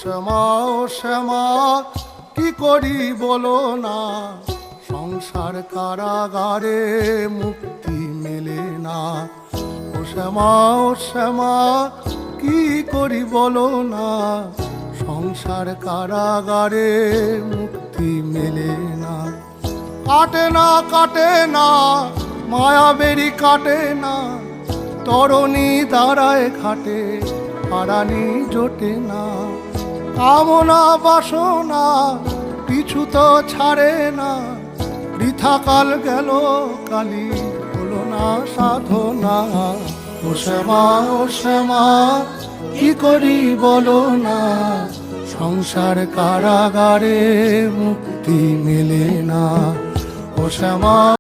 শ্যামা ও শ্যামা কি করি বলো না, সংসার কারাগারে মুক্তি মেলে না। ও শ্যামা কি করি বলো না, সংসার কারাগারে মুক্তি মেলে না। কাটে না মায়াবেরি কাটে না, তরণী দাঁড়ায় ঘাটে হারানি জোটে না। কামনা বাসনা পিছু তো ছাড়ে না, বৃথা কাল গেল কালি হলো না সাধনা। ও শ্যামা কি করি বলো না, সংসার কারাগারে মুক্তি মেলে না। ও শ্যামা।